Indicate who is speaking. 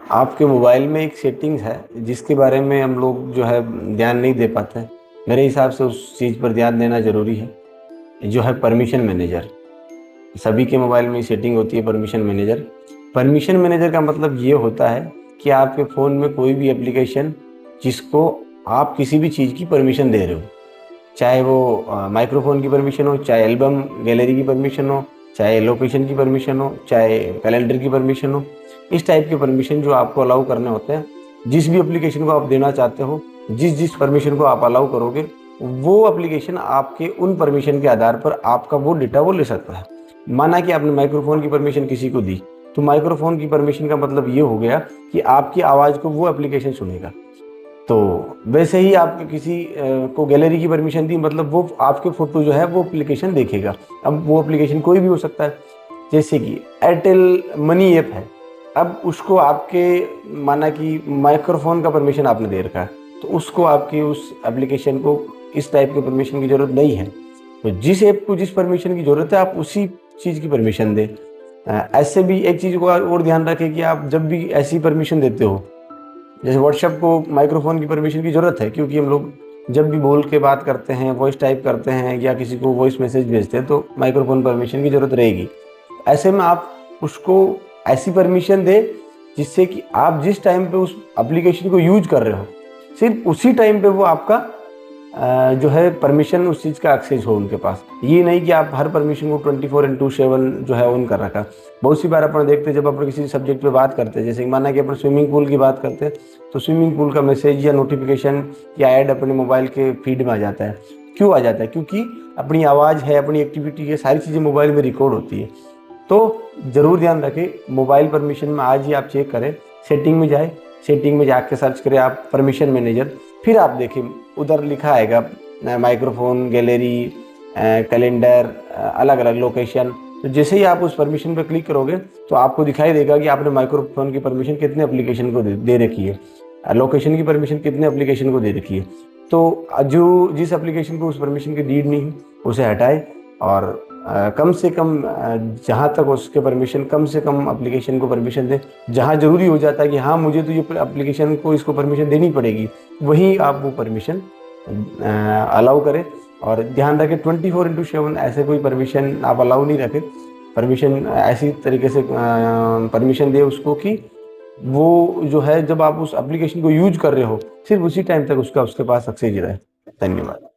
Speaker 1: आपके मोबाइल में एक सेटिंग्स है जिसके बारे में हम लोग जो है ध्यान नहीं दे पाते हैं। मेरे हिसाब से उस चीज़ पर ध्यान देना ज़रूरी है, जो है परमिशन मैनेजर। सभी के मोबाइल में सेटिंग होती है परमिशन मैनेजर। परमिशन मैनेजर का मतलब ये होता है कि आपके फ़ोन में कोई भी एप्लीकेशन जिसको आप किसी भी चीज़ की परमिशन दे रहे हो, चाहे वो माइक्रोफोन की परमिशन हो, चाहे एल्बम गैलरी की परमिशन हो, चाहे लोकेशन की परमिशन हो, चाहे कैलेंडर की परमिशन हो, इस टाइप के परमिशन जो आपको अलाउ करने होते हैं, जिस भी एप्लीकेशन को आप देना चाहते हो, जिस जिस परमिशन को आप अलाउ करोगे, वो एप्लीकेशन आपके उन परमिशन के आधार पर आपका वो डेटा वो ले सकता है। माना कि आपने माइक्रोफोन की परमिशन किसी को दी, तो माइक्रोफोन की परमिशन का मतलब ये हो गया कि आपकी आवाज़ को वो एप्लीकेशन सुनेगा। तो वैसे ही आपके किसी को गैलरी की परमिशन दी, मतलब वो आपके फ़ोटो जो है वो एप्लीकेशन देखेगा। अब वो एप्लीकेशन कोई भी हो सकता है, जैसे कि एयरटेल मनी ऐप है। अब उसको आपके माना कि माइक्रोफोन का परमिशन आपने दे रखा है, तो उसको आपकी उस एप्लीकेशन को इस टाइप की परमिशन की ज़रूरत नहीं है। तो जिस ऐप को जिस परमिशन की ज़रूरत है, आप उसी चीज़ की परमिशन दें। ऐसे भी एक चीज़ को और ध्यान रखें कि आप जब भी ऐसी परमिशन देते हो, जैसे व्हाट्सएप को माइक्रोफोन की परमिशन की ज़रूरत है, क्योंकि हम लोग जब भी बोल के बात करते हैं, वॉइस टाइप करते हैं या किसी को वॉइस मैसेज भेजते हैं, तो माइक्रोफोन परमिशन की ज़रूरत रहेगी। ऐसे में आप उसको ऐसी परमिशन दें जिससे कि आप जिस टाइम पे उस एप्लीकेशन को यूज कर रहे हो, सिर्फ उसी टाइम पे वो आपका जो है परमिशन उस चीज़ का एक्सेस हो उनके पास। ये नहीं कि आप हर परमिशन को 24/7 जो है ऑन कर रखा। बहुत सी बार अपन देखते हैं, जब अपन किसी सब्जेक्ट पे बात करते हैं, जैसे कि माना कि अपन स्विमिंग पूल की बात करते हैं, तो स्विमिंग पूल का मैसेज या नोटिफिकेशन या ऐड अपने मोबाइल के फीड में आ जाता है। क्यों आ जाता है? क्योंकि अपनी आवाज़ है, अपनी एक्टिविटी है, सारी चीज़ें मोबाइल में रिकॉर्ड होती है। तो ज़रूर ध्यान रखें, मोबाइल परमिशन में आज ही आप चेक करें, सेटिंग में जाए, सेटिंग में जाके सर्च करें आप परमिशन मैनेजर, फिर आप देखें उधर लिखा आएगा माइक्रोफोन, गैलरी, कैलेंडर, अलग अलग लोकेशन। तो जैसे ही आप उस परमिशन पर क्लिक करोगे, तो आपको दिखाई देगा कि आपने माइक्रोफोन की परमिशन कितने एप्लीकेशन को दे रखी है, लोकेशन की परमिशन कितने एप्लीकेशन को दे रखी है। तो जो जिस एप्लीकेशन को उस परमिशन की नीड नहीं है, उसे हटाए, और कम से कम जहाँ तक उसके परमिशन, कम से कम एप्लीकेशन को परमिशन दें। जहाँ ज़रूरी हो जाता है कि हाँ मुझे तो ये एप्लीकेशन को इसको परमिशन देनी पड़ेगी, वहीं आप वो परमिशन अलाउ करें। और ध्यान रखें 24/7 ऐसे कोई परमिशन आप अलाउ नहीं रखें। परमिशन ऐसी तरीके से परमिशन दें उसको कि वो जो है जब आप उस एप्लीकेशन को यूज कर रहे हो, सिर्फ उसी टाइम तक उसका उसके पास सक्सेस रहे। धन्यवाद।